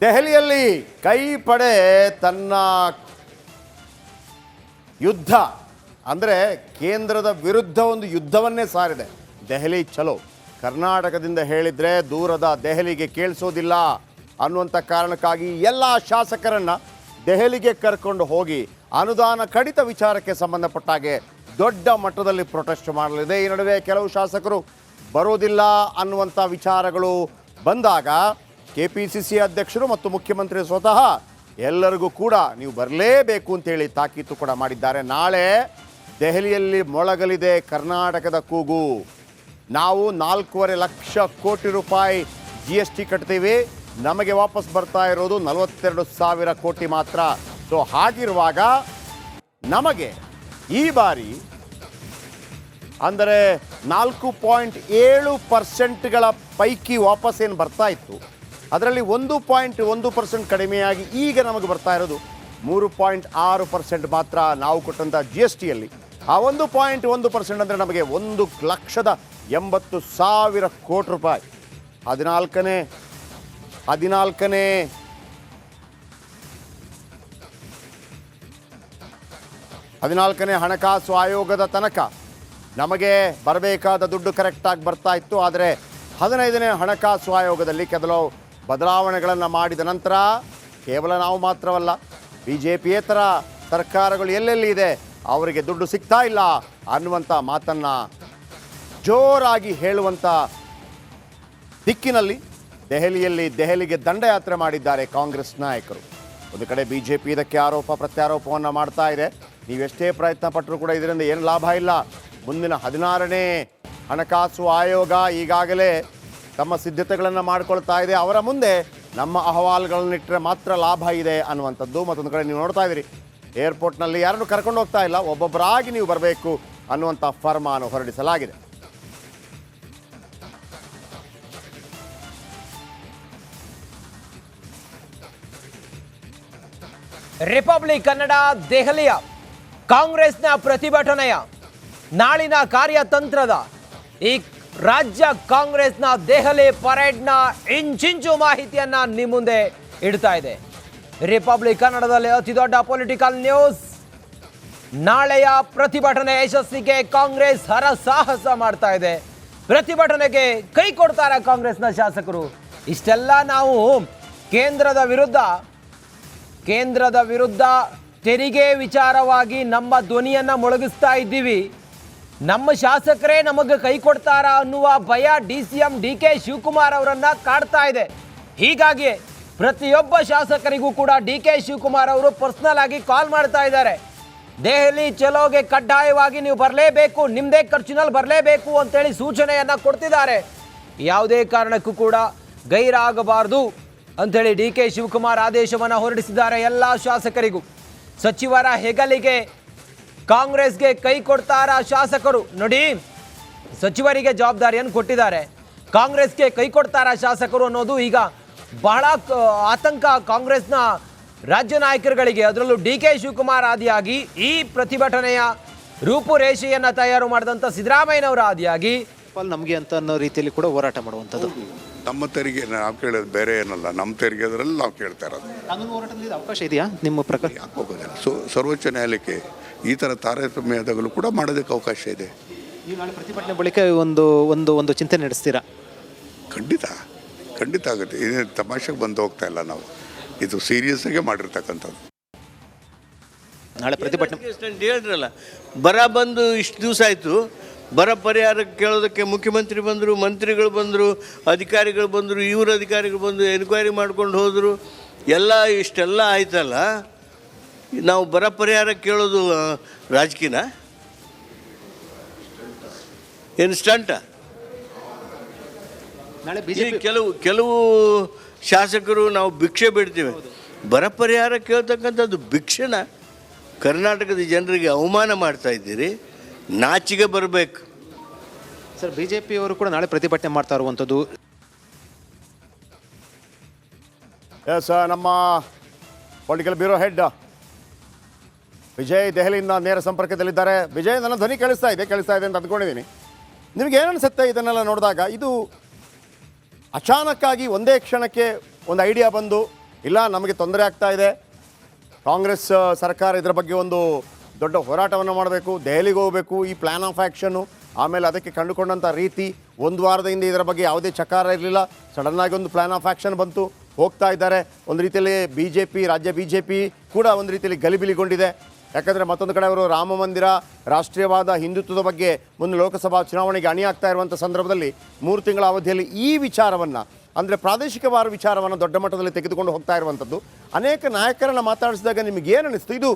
ದೆಹಲಿಯಲ್ಲಿ ಕೈ ಪಡೆ ತನ್ನ ಯುದ್ಧ ಅಂದರೆ ಕೇಂದ್ರದ ವಿರುದ್ಧ ಒಂದು ಯುದ್ಧವನ್ನೇ ಸಾರಿದೆ. ದೆಹಲಿ ಚಲೋ, ಕರ್ನಾಟಕದಿಂದ ಹೇಳಿದರೆ ದೂರದ ದೆಹಲಿಗೆ ಕೇಳಿಸೋದಿಲ್ಲ ಅನ್ನುವಂಥ ಕಾರಣಕ್ಕಾಗಿ ಎಲ್ಲ ಶಾಸಕರನ್ನು ದೆಹಲಿಗೆ ಕರ್ಕೊಂಡು ಹೋಗಿ ಅನುದಾನ ಕಡಿತ ವಿಚಾರಕ್ಕೆ ಸಂಬಂಧಪಟ್ಟ ಹಾಗೆ ದೊಡ್ಡ ಮಟ್ಟದಲ್ಲಿ ಪ್ರೊಟೆಸ್ಟ್ ಮಾಡಲಿದೆ. ಈ ನಡುವೆ ಕೆಲವು ಶಾಸಕರು ಬರೋದಿಲ್ಲ ಅನ್ನುವಂಥ ವಿಚಾರಗಳು ಬಂದಾಗ KPCC ಅಧ್ಯಕ್ಷರು ಮತ್ತು ಮುಖ್ಯಮಂತ್ರಿ ಸ್ವತಃ ಎಲ್ಲರಿಗೂ ಕೂಡ ನೀವು ಬರಲೇಬೇಕು ಅಂತೇಳಿ ತಾಕೀತು ಕೂಡ ಮಾಡಿದ್ದಾರೆ. ನಾಳೆ ದೆಹಲಿಯಲ್ಲಿ ಮೊಳಗಲಿದೆ ಕರ್ನಾಟಕದ ಕೂಗು. ನಾವು 4.5 ಲಕ್ಷ ಕೋಟಿ ರೂಪಾಯಿ GST ಕಟ್ತೀವಿ, ನಮಗೆ ವಾಪಸ್ ಬರ್ತಾ ಇರೋದು 42,000 ಕೋಟಿ ಮಾತ್ರ. ಸೊ ಹಾಗಿರುವಾಗ ನಮಗೆ ಈ ಬಾರಿ ಅಂದರೆ 4.7%ಗಳ ಪೈಕಿ ವಾಪಸ್ ಏನು ಬರ್ತಾ ಇತ್ತು, ಅದರಲ್ಲಿ 1.1% ಕಡಿಮೆಯಾಗಿ ಈಗ ನಮಗೆ ಬರ್ತಾ ಇರೋದು 3.6% ಮಾತ್ರ. ನಾವು ಕೊಟ್ಟಂಥ GSTಯಲ್ಲಿ ಆ 1.1% ಅಂದರೆ ನಮಗೆ 1,80,000 ಕೋಟಿ ರೂಪಾಯಿ. 14ನೇ ಹಣಕಾಸು ಆಯೋಗದ ತನಕ ನಮಗೆ ಬರಬೇಕಾದ ದುಡ್ಡು ಕರೆಕ್ಟಾಗಿ ಬರ್ತಾ ಇತ್ತು. ಆದರೆ 15ನೇ ಹಣಕಾಸು ಆಯೋಗದಲ್ಲಿ ಕೆಲವು ಬದಲಾವಣೆಗಳನ್ನು ಮಾಡಿದ ನಂತರ ಕೇವಲ ನಾವು ಮಾತ್ರವಲ್ಲ, BJPಯೇತರ ಸರ್ಕಾರಗಳು ಎಲ್ಲೆಲ್ಲಿ ಇದೆ ಅವರಿಗೆ ದುಡ್ಡು ಸಿಗ್ತಾ ಇಲ್ಲ ಅನ್ನುವಂಥ ಮಾತನ್ನು ಜೋರಾಗಿ ಹೇಳುವಂಥ ದಿಕ್ಕಿನಲ್ಲಿ ದೆಹಲಿಗೆ ದಂಡಯಾತ್ರೆ ಮಾಡಿದ್ದಾರೆ ಕಾಂಗ್ರೆಸ್ ನಾಯಕರು. ಒಂದು ಕಡೆ BJP ಇದಕ್ಕೆ ಆರೋಪ ಪ್ರತ್ಯಾರೋಪವನ್ನು ಮಾಡ್ತಾ ಇದೆ. ನೀವೆಷ್ಟೇ ಪ್ರಯತ್ನ ಪಟ್ಟರೂ ಕೂಡ ಇದರಿಂದ ಏನು ಲಾಭ ಇಲ್ಲ. ಮುಂದಿನ 16ನೇ ಹಣಕಾಸು ಆಯೋಗ ಈಗಾಗಲೇ ತಮ್ಮ ಸಿದ್ಧತೆಗಳನ್ನು ಮಾಡಿಕೊಳ್ತಾ ಇದೆ. ಅವರ ಮುಂದೆ ನಮ್ಮ ಅಹವಾಲುಗಳನ್ನಿಟ್ಟರೆ ಮಾತ್ರ ಲಾಭ ಇದೆ ಅನ್ನುವಂಥದ್ದು. ಮತ್ತೊಂದು ಕಡೆ ನೀವು ನೋಡ್ತಾ ಇದ್ದೀರಿ, ಏರ್ಪೋರ್ಟ್ನಲ್ಲಿ ಯಾರನ್ನು ಕರ್ಕೊಂಡು ಹೋಗ್ತಾ ಇಲ್ಲ, ಒಬ್ಬೊಬ್ಬರಾಗಿ ನೀವು ಬರಬೇಕು ಅನ್ನುವಂಥ ಫರ್ಮಾನು ಹೊರಡಿಸಲಾಗಿದೆ. ರಿಪಬ್ಲಿಕ್ ಕನ್ನಡ ದೆಹಲಿಯ ಕಾಂಗ್ರೆಸ್ನ ಪ್ರತಿಭಟನೆಯ ನಾಳಿನ ಕಾರ್ಯತಂತ್ರದ ಈ ರಾಜ್ಯ ಕಾಂಗ್ರೆಸ್ನ ದೆಹಲಿ ಪರೇಡ್ನ ಇಂಚಿಂಚು ಮಾಹಿತಿಯನ್ನ ನಿಮ್ಮ ಮುಂದೆ ಇಡ್ತಾ ಇದೆ. ರಿಪಬ್ಲಿಕ್ ಕನ್ನಡದಲ್ಲಿ ಅತಿ ದೊಡ್ಡ ಪೊಲಿಟಿಕಲ್ ನ್ಯೂಸ್. ನಾಳೆಯ ಪ್ರತಿಭಟನೆ ಯಶಸ್ಸಿಗೆ ಕಾಂಗ್ರೆಸ್ ಹರಸಾಹಸ ಮಾಡ್ತಾ ಇದೆ. ಪ್ರತಿಭಟನೆಗೆ ಕೈ ಕೊಡ್ತಾರೆ ಕಾಂಗ್ರೆಸ್ನ ಶಾಸಕರು. ಇಷ್ಟೆಲ್ಲ ನಾವು ಕೇಂದ್ರದ ವಿರುದ್ಧ ತೆರಿಗೆ ವಿಚಾರವಾಗಿ ನಮ್ಮ ಧ್ವನಿಯನ್ನ ಮೊಳಗಿಸ್ತಾ ಇದ್ದೀವಿ. ನಮ್ಮ ಶಾಸಕರೇ ನಮಗೆ ಕೈ ಕೊಡ್ತಾರಾ ಅನ್ನುವ ಭಯ DCM DK ಶಿವಕುಮಾರ್ ಅವರನ್ನ ಕಾಡ್ತಾ ಇದೆ. ಹೀಗಾಗಿ ಪ್ರತಿಯೊಬ್ಬ ಶಾಸಕರಿಗೂ ಕೂಡ DK ಶಿವಕುಮಾರ್ ಅವರು ಪರ್ಸನಲ್ ಆಗಿ ಕಾಲ್ ಮಾಡ್ತಾ ಇದ್ದಾರೆ. ದೆಹಲಿ ಚಲೋಗೆ ಕಡ್ಡಾಯವಾಗಿ ನೀವು ಬರಲೇಬೇಕು, ನಿಮ್ಮದೇ ಖರ್ಚಿನಲ್ಲಿ ಬರಲೇಬೇಕು ಅಂತೇಳಿ ಸೂಚನೆಯನ್ನ ಕೊಡ್ತಿದ್ದಾರೆ. ಯಾವುದೇ ಕಾರಣಕ್ಕೂ ಕೂಡ ಗೈರಾಗಬಾರ್ದು ಅಂಥೇಳಿ DK ಶಿವಕುಮಾರ್ ಆದೇಶವನ್ನು ಹೊರಡಿಸಿದ್ದಾರೆ ಎಲ್ಲ ಶಾಸಕರಿಗೂ. ಸಚಿವರ ಹೆಗಲಿಗೆ ಕಾಂಗ್ರೆಸ್ಗೆ ಕೈ ಕೊಡ್ತಾರ ಶಾಸಕರು. ನೋಡಿ, ಸಚಿವರಿಗೆ ಜವಾಬ್ದಾರಿಯನ್ನು ಕೊಟ್ಟಿದ್ದಾರೆ, ಕಾಂಗ್ರೆಸ್ಗೆ ಕೈ ಕೊಡ್ತಾರ ಶಾಸಕರು ಅನ್ನೋದು ಈಗ ಬಹಳ ಆತಂಕ ಕಾಂಗ್ರೆಸ್ನ ರಾಜ್ಯ ನಾಯಕರುಗಳಿಗೆ. ಅದರಲ್ಲೂ DK ಶಿವಕುಮಾರ್ ಆದಿಯಾಗಿ ಈ ಪ್ರತಿಭಟನೆಯ ರೂಪುರೇಷೆಯನ್ನು ತಯಾರು ಮಾಡಿದಂಥ ಸಿದ್ದರಾಮಯ್ಯನವರ ಆದಿಯಾಗಿ ನಮಗೆ ಅಂತ ಅನ್ನೋ ರೀತಿಯಲ್ಲಿ ಕೂಡ ಹೋರಾಟ ಮಾಡುವಂಥದ್ದು. ನಮ್ಮ ತೆರಿಗೆ ನಾವು ಕೇಳೋದು ಬೇರೆ ಏನಲ್ಲ, ನಮ್ಮ ತೆರಿಗೆ ಅದರಲ್ಲಿ ನಾವು ಕೇಳ್ತಾ ಇರೋದು. ಕಾನೂನು ಹೋರಾಟದಲ್ಲಿ ಅವಕಾಶ ಇದೆಯಾ ನಿಮ್ಮ ಪ್ರಕಾರ? ಯಾಕೆ ಹೋಗೋದಿಲ್ಲ? ಸರ್ವೋಚ್ಚ ನ್ಯಾಯಾಲಯಕ್ಕೆ ಈ ಥರ ತಾರತಮ್ಯದಾಗಲೂ ಕೂಡ ಮಾಡೋದಕ್ಕೆ ಅವಕಾಶ ಇದೆ. ಈ ನಾಳೆ ಪ್ರತಿಭಟನೆ ಬಳಿಕ ಒಂದು ಚಿಂತನೆ ನಡೆಸ್ತೀರಾ? ಖಂಡಿತ ಆಗುತ್ತೆ. ಇದೇನು ತಮಾಷೆಗೆ ಬಂದು ಹೋಗ್ತಾ ಇಲ್ಲ, ನಾವು ಇದು ಸೀರಿಯಸ್ ಆಗಿ ಮಾಡಿರ್ತಕ್ಕಂಥದ್ದು. ನಾಳೆ ಪ್ರತಿಭಟನೆ ಹೇಳಿದ್ರಲ್ಲ, ಬರ ಬಂದು ಇಷ್ಟು ದಿವಸ ಆಯಿತು, ಬರ ಪರಿಹಾರಕ್ಕೆ ಕೇಳೋದಕ್ಕೆ ಮುಖ್ಯಮಂತ್ರಿ ಬಂದರು, ಮಂತ್ರಿಗಳು ಬಂದರು, ಅಧಿಕಾರಿಗಳು ಬಂದರು, ಇವರು ಅಧಿಕಾರಿಗಳು ಬಂದು ಎನ್ಕ್ವೈರಿ ಮಾಡ್ಕೊಂಡು ಹೋದರು. ಇಷ್ಟೆಲ್ಲ ಆಯ್ತಲ್ಲ, ನಾವು ಬರ ಪರಿಹಾರ ಕೇಳೋದು ರಾಜಕೀಯನ ಏನು ಸ್ಟಂಟ? ನಾಳೆ BJP ಕೆಲವು ಶಾಸಕರು ನಾವು ಭಿಕ್ಷೆ ಬಿಡ್ತೀವಿ, ಬರ ಪರಿಹಾರ ಕೇಳ್ತಕ್ಕಂಥದ್ದು ಭಿಕ್ಷೆನ? ಕರ್ನಾಟಕದ ಜನರಿಗೆ ಅವಮಾನ ಮಾಡ್ತಾ ಇದ್ದೀರಿ, ನಾಚಿಗೆ ಬರಬೇಕು ಸರ್. BJP ಅವರು ಕೂಡ ನಾಳೆ ಪ್ರತಿಭಟನೆ ಮಾಡ್ತಾ ಇರುವಂಥದ್ದು. ಎಸ್, ನಮ್ಮ ಪೊಲಿಟಿಕಲ್ ಬ್ಯೂರೋ ಹೆಡ್ ವಿಜಯ್ ದೆಹಲಿಯಿಂದ ನೇರ ಸಂಪರ್ಕದಲ್ಲಿದ್ದಾರೆ. ವಿಜಯ್, ನನ್ನ ಧ್ವನಿ ಕೇಳಿಸ್ತಾ ಇದೆ ಅಂತ ಅಂದ್ಕೊಂಡಿದ್ದೀನಿ. ನಿಮಗೆ ಏನು ಅನಿಸುತ್ತೆ ಇದನ್ನೆಲ್ಲ ನೋಡಿದಾಗ? ಇದು ಅಚಾನಕ್ಕಾಗಿ ಒಂದೇ ಕ್ಷಣಕ್ಕೆ ಒಂದು ಐಡಿಯಾ ಬಂದು ಇಲ್ಲ ನಮಗೆ ತೊಂದರೆ ಆಗ್ತಾ ಇದೆ, ಕಾಂಗ್ರೆಸ್ ಸರ್ಕಾರ ಇದರ ಬಗ್ಗೆ ಒಂದು ದೊಡ್ಡ ಹೋರಾಟವನ್ನು ಮಾಡಬೇಕು, ದೆಹಲಿಗೆ ಹೋಗಬೇಕು, ಈ ಪ್ಲ್ಯಾನ್ ಆಫ್ ಆ್ಯಕ್ಷನ್ನು, ಆಮೇಲೆ ಅದಕ್ಕೆ ಕಂಡುಕೊಂಡಂಥ ರೀತಿ, ಒಂದು ವಾರದ ಹಿಂದೆ ಇದರ ಬಗ್ಗೆ ಯಾವುದೇ ಚಕಾರ ಇರಲಿಲ್ಲ, ಸಡನ್ನಾಗಿ ಒಂದು ಪ್ಲ್ಯಾನ್ ಆಫ್ ಆ್ಯಕ್ಷನ್ ಬಂತು, ಹೋಗ್ತಾ ಇದ್ದಾರೆ. ಒಂದು ರೀತಿಯಲ್ಲಿ ರಾಜ್ಯ ಬಿ ಜೆ ಪಿ ಕೂಡ ಒಂದು ರೀತಿಯಲ್ಲಿ ಗಲಿಬಿಲಿಗೊಂಡಿದೆ. ಯಾಕಂದರೆ ಮತ್ತೊಂದು ಕಡೆ ಅವರು ರಾಮ ಮಂದಿರ, ರಾಷ್ಟ್ರೀಯವಾದ ಹಿಂದುತ್ವದ ಬಗ್ಗೆ ಮುಂದೆ ಲೋಕಸಭಾ ಚುನಾವಣೆಗೆ ಅಣಿಯಾಗ್ತಾ ಇರುವಂಥ ಸಂದರ್ಭದಲ್ಲಿ 3 ತಿಂಗಳ ಅವಧಿಯಲ್ಲಿ ಈ ವಿಚಾರವನ್ನು, ಅಂದರೆ ಪ್ರಾದೇಶಿಕವಾದ ವಿಚಾರವನ್ನು ದೊಡ್ಡ ಮಟ್ಟದಲ್ಲಿ ತೆಗೆದುಕೊಂಡು ಹೋಗ್ತಾ ಇರುವಂಥದ್ದು. ಅನೇಕ ನಾಯಕರನ್ನು ಮಾತಾಡಿಸಿದಾಗ ನಿಮಗೆ ಏನು ಅನ್ನಿಸ್ತು? ಇದು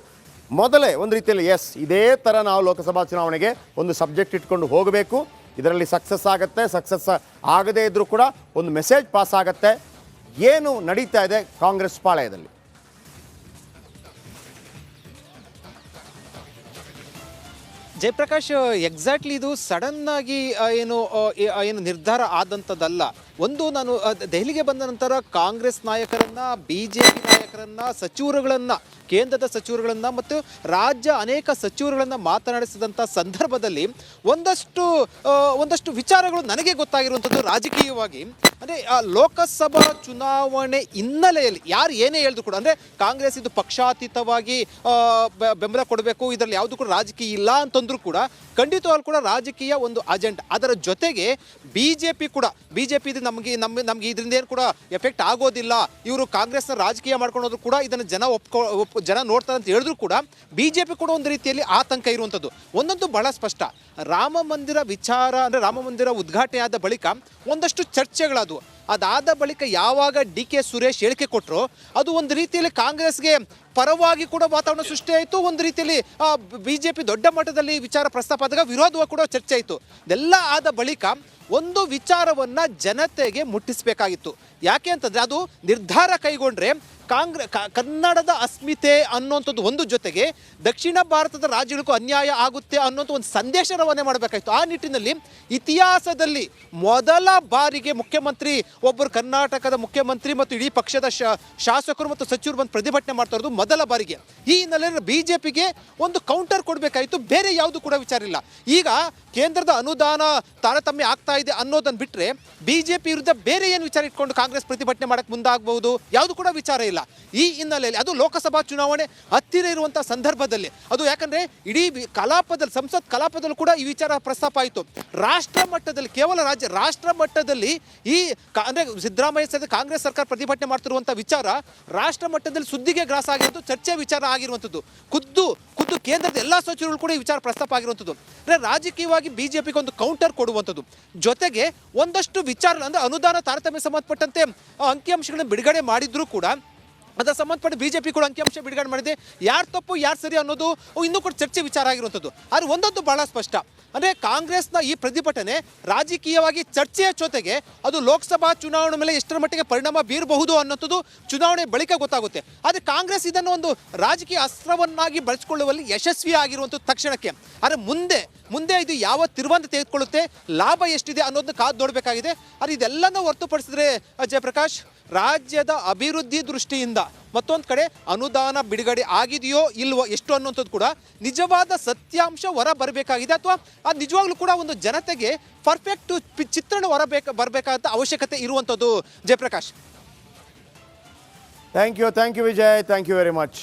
ಮೊದಲೇ ಒಂದು ರೀತಿಯಲ್ಲಿ ಇದೇ ಥರ ನಾವು ಲೋಕಸಭಾ ಚುನಾವಣೆಗೆ ಒಂದು ಸಬ್ಜೆಕ್ಟ್ ಇಟ್ಕೊಂಡು ಹೋಗಬೇಕು, ಇದರಲ್ಲಿ ಸಕ್ಸಸ್ ಆಗುತ್ತೆ, ಸಕ್ಸಸ್ ಆಗದೇ ಇದ್ದರೂ ಕೂಡ ಒಂದು ಮೆಸೇಜ್ ಪಾಸ್ ಆಗುತ್ತೆ. ಏನು ನಡೀತಾ ಇದೆ ಕಾಂಗ್ರೆಸ್ ಪಾಳೆಯದಲ್ಲಿ? ಜಯಪ್ರಕಾಶ್, ಎಕ್ಸಾಕ್ಟ್ಲಿ ಇದು ಸಡನ್ ಆಗಿ ಏನು ನಿರ್ಧಾರ ಆದಂಥದ್ದಲ್ಲ. ಒಂದು, ನಾನು ದೆಹಲಿಗೆ ಬಂದ ನಂತರ ಕಾಂಗ್ರೆಸ್ ನಾಯಕರನ್ನ, ಬಿಜೆಪಿ ನಾಯಕರನ್ನ, ಸಚಿವರುಗಳನ್ನ, ಕೇಂದ್ರದ ಸಚಿವರುಗಳನ್ನ ಮತ್ತು ರಾಜ್ಯ ಅನೇಕ ಸಚಿವರುಗಳನ್ನ ಮಾತನಾಡಿಸಿದಂಥ ಸಂದರ್ಭದಲ್ಲಿ ಒಂದಷ್ಟು ವಿಚಾರಗಳು ನನಗೆ ಗೊತ್ತಾಗಿರುವಂಥದ್ದು ರಾಜಕೀಯವಾಗಿ. ಅಂದರೆ ಲೋಕಸಭಾ ಚುನಾವಣೆ ಹಿನ್ನೆಲೆಯಲ್ಲಿ ಯಾರು ಏನೇ ಹೇಳಿದ್ರು ಕೂಡ, ಅಂದರೆ ಕಾಂಗ್ರೆಸ್ ಇದು ಪಕ್ಷಾತೀತವಾಗಿ ಬೆಂಬಲ ಕೊಡಬೇಕು, ಇದರಲ್ಲಿ ಯಾವುದು ಕೂಡ ರಾಜಕೀಯ ಇಲ್ಲ ಅಂತಂದ್ರೂ ಕೂಡ ಖಂಡಿತವಾಗ್ಲೂ ಕೂಡ ರಾಜಕೀಯ ಒಂದು ಅಜೆಂಡಾ. ಅದರ ಜೊತೆಗೆ ಬಿಜೆಪಿ ಇದು ನಮಗೆ ಇದರಿಂದ ಏನು ಕೂಡ ಎಫೆಕ್ಟ್ ಆಗೋದಿಲ್ಲ, ಇವರು ಕಾಂಗ್ರೆಸ್ನ ರಾಜಕೀಯ ಮಾಡ್ಕೊಂಡು ಹೋದ್ರು ಕೂಡ ಇದನ್ನು ಜನ ನೋಡ್ತಾರೆ ಅಂತ ಹೇಳಿದ್ರು ಕೂಡ ಬಿಜೆಪಿ ಕೂಡ ಒಂದು ರೀತಿಯಲ್ಲಿ ಆತಂಕ ಇರುವಂಥದ್ದು. ಒಂದೊಂದು ಬಹಳ ಸ್ಪಷ್ಟ. ರಾಮ ಮಂದಿರ ವಿಚಾರ, ಅಂದರೆ ರಾಮ ಮಂದಿರ ಉದ್ಘಾಟನೆ ಆದ ಬಳಿಕ ಒಂದಷ್ಟು ಚರ್ಚೆಗಳದು. ಅದಾದ ಬಳಿಕ ಯಾವಾಗ DK ಸುರೇಶ್ ಹೇಳಿಕೆ ಕೊಟ್ಟರು, ಅದು ಒಂದು ರೀತಿಯಲ್ಲಿ ಕಾಂಗ್ರೆಸ್ಗೆ ಪರವಾಗಿ ಕೂಡ ವಾತಾವರಣ ಸೃಷ್ಟಿಯಾಯಿತು. ಒಂದು ರೀತಿಯಲ್ಲಿ ಬಿಜೆಪಿ ದೊಡ್ಡ ಮಟ್ಟದಲ್ಲಿ ವಿಚಾರ ಪ್ರಸ್ತಾಪ ಆದಾಗ ವಿರೋಧವಾಗಿ ಕೂಡ ಚರ್ಚೆ ಆಯಿತು. ಇದೆಲ್ಲ ಆದ ಬಳಿಕ ಒಂದು ವಿಚಾರವನ್ನು ಜನತೆಗೆ ಮುಟ್ಟಿಸಬೇಕಾಗಿತ್ತು. ಯಾಕೆ ಅಂತಂದರೆ ಅದು ನಿರ್ಧಾರ ಕೈಗೊಂಡ್ರೆ ಕನ್ನಡದ ಅಸ್ಮಿತೆ ಅನ್ನೋಂಥದ್ದು ಒಂದು, ಜೊತೆಗೆ ದಕ್ಷಿಣ ಭಾರತದ ರಾಜ್ಯಗಳಿಗೂ ಅನ್ಯಾಯ ಆಗುತ್ತೆ ಅನ್ನೋಂಥ ಒಂದು ಸಂದೇಶ ರವಾನೆ ಮಾಡಬೇಕಾಯಿತು. ಆ ನಿಟ್ಟಿನಲ್ಲಿ ಇತಿಹಾಸದಲ್ಲಿ ಮೊದಲ ಬಾರಿಗೆ ಮುಖ್ಯಮಂತ್ರಿ ಒಬ್ಬರು, ಕರ್ನಾಟಕದ ಮುಖ್ಯಮಂತ್ರಿ ಮತ್ತು ಇಡೀ ಪಕ್ಷದ ಶಾಸಕರು ಮತ್ತು ಸಚಿವರು ಬಂದು ಪ್ರತಿಭಟನೆ ಮಾಡ್ತಾ ಇರೋದು ಮೊದಲ ಬಾರಿಗೆ. ಈ ಹಿನ್ನೆಲೆಯಲ್ಲಿ ಬಿಜೆಪಿಗೆ ಒಂದು ಕೌಂಟರ್ ಕೊಡಬೇಕಾಯಿತು, ಬೇರೆ ಯಾವುದು ಕೂಡ ವಿಚಾರ ಇಲ್ಲ. ಈಗ ಕೇಂದ್ರದ ಅನುದಾನ ತಾರತಮ್ಯ ಆಗ್ತಾ ಇದೆ ಅನ್ನೋದನ್ನು ಬಿಟ್ಟರೆ ಬಿಜೆಪಿ ವಿರುದ್ಧ ಬೇರೆ ಏನು ವಿಚಾರ ಇಟ್ಕೊಂಡು ಕಾಂಗ್ರೆಸ್ ಪ್ರತಿಭಟನೆ ಮಾಡಕ್ಕೆ ಮುಂದಾಗಬಹುದು, ಯಾವುದು ಕೂಡ ವಿಚಾರ ಇಲ್ಲ. ಈ ಹಿನ್ನೆಲೆಯಲ್ಲಿ ಅದು ಲೋಕಸಭಾ ಚುನಾವಣೆ ಹತ್ತಿರ ಇರುವಂಥ ಸಂದರ್ಭದಲ್ಲಿ ಅದು, ಯಾಕಂದರೆ ಇಡೀ ಕಲಾಪದಲ್ಲಿ, ಸಂಸತ್ ಕಲಾಪದಲ್ಲೂ ಕೂಡ ಈ ವಿಚಾರ ಪ್ರಸ್ತಾಪ ಆಯಿತು. ರಾಷ್ಟ್ರ ಮಟ್ಟದಲ್ಲಿ, ಕೇವಲ ರಾಷ್ಟ್ರ ಮಟ್ಟದಲ್ಲಿ ಅಂದರೆ ಸಿದ್ದರಾಮಯ್ಯ ಕಾಂಗ್ರೆಸ್ ಸರ್ಕಾರ ಪ್ರತಿಭಟನೆ ಮಾಡ್ತಿರುವಂಥ ವಿಚಾರ ರಾಷ್ಟ್ರ ಮಟ್ಟದಲ್ಲಿ ಸುದ್ದಿಗೆ ಗ್ರಾಸ ಆಗಿರುವಂಥದ್ದು, ಚರ್ಚೆ ವಿಚಾರ ಆಗಿರುವಂಥದ್ದು. ಖುದ್ದು ಕೇಂದ್ರದ ಎಲ್ಲ ಸಚಿವರುಗಳು ಕೂಡ ಈ ವಿಚಾರ ಪ್ರಸ್ತಾಪ ಆಗಿರುವಂಥದ್ದು. ಅಂದರೆ ರಾಜಕೀಯವಾಗಿ ಬಿಜೆಪಿಗೆ ಒಂದು ಕೌಂಟರ್ ಕೊಡುವಂಥದ್ದು. ಜೊತೆಗೆ ಒಂದಷ್ಟು ವಿಚಾರ, ಅಂದರೆ ಅನುದಾನ ತಾರತಮ್ಯ ಸಂಬಂಧಪಟ್ಟಂತೆ ಅಂಕಿಅಂಶಗಳನ್ನ ಬಿಡುಗಡೆ ಮಾಡಿದ್ರೂ ಕೂಡ ಅದರ ಸಂಬಂಧಪಟ್ಟ ಬಿಜೆಪಿ ಕೂಡ ಅಂಕಿಅಂಶ ಬಿಡುಗಡೆ ಮಾಡಿದೆ. ಯಾರು ತಪ್ಪು ಯಾರು ಸರಿ ಅನ್ನೋದು ಇನ್ನೂ ಕೂಡ ಚರ್ಚೆ ವಿಚಾರ ಆಗಿರುವಂಥದ್ದು. ಆದರೆ ಒಂದೊಂದು ಬಹಳ ಸ್ಪಷ್ಟ, ಅಂದರೆ ಕಾಂಗ್ರೆಸ್ನ ಈ ಪ್ರತಿಭಟನೆ ರಾಜಕೀಯವಾಗಿ ಚರ್ಚೆಯ ಜೊತೆಗೆ ಅದು ಲೋಕಸಭಾ ಚುನಾವಣೆ ಮೇಲೆ ಎಷ್ಟರ ಮಟ್ಟಿಗೆ ಪರಿಣಾಮ ಬೀರಬಹುದು ಅನ್ನೋಂಥದ್ದು ಚುನಾವಣೆ ಬಳಿಕ ಗೊತ್ತಾಗುತ್ತೆ. ಆದರೆ ಕಾಂಗ್ರೆಸ್ ಇದನ್ನು ಒಂದು ರಾಜಕೀಯ ಅಸ್ತ್ರವನ್ನಾಗಿ ಬಳಸಿಕೊಳ್ಳುವಲ್ಲಿ ಯಶಸ್ವಿ ಆಗಿರುವಂಥದ್ದು ತಕ್ಷಣಕ್ಕೆ. ಆದರೆ ಮುಂದೆ ಇದು ಯಾವ ತಿರುವನ್ನು ತೆಗೆದುಕೊಳ್ಳುತ್ತೆ, ಲಾಭ ಎಷ್ಟಿದೆ ಅನ್ನೋದನ್ನ ಕಾದು ನೋಡಬೇಕಾಗಿದೆ. ಆದರೆ ಇದೆಲ್ಲನೂ ಹೊರತುಪಡಿಸಿದ್ರೆ ಜಯಪ್ರಕಾಶ್, ರಾಜ್ಯದ ಅಭಿವೃದ್ಧಿ ದೃಷ್ಟಿಯಿಂದ ಮತ್ತೊಂದು ಕಡೆ ಅನುದಾನ ಬಿಡುಗಡೆ ಆಗಿದೆಯೋ ಇಲ್ವೋ ಎಷ್ಟು ಅನ್ನುವಂಥದ್ದು ಕೂಡ ನಿಜವಾದ ಸತ್ಯಾಂಶ ಹೊರ ಬರಬೇಕಾಗಿದೆ. ಅಥವಾ ಅದು ನಿಜವಾಗ್ಲೂ ಕೂಡ ಒಂದು ಜನತೆಗೆ ಪರ್ಫೆಕ್ಟ್ ಚಿತ್ರಣ ಬರಬೇಕಾದ ಅವಶ್ಯಕತೆ ಇರುವಂಥದ್ದು Jayaprakash. Thank you Vijay, thank you very much.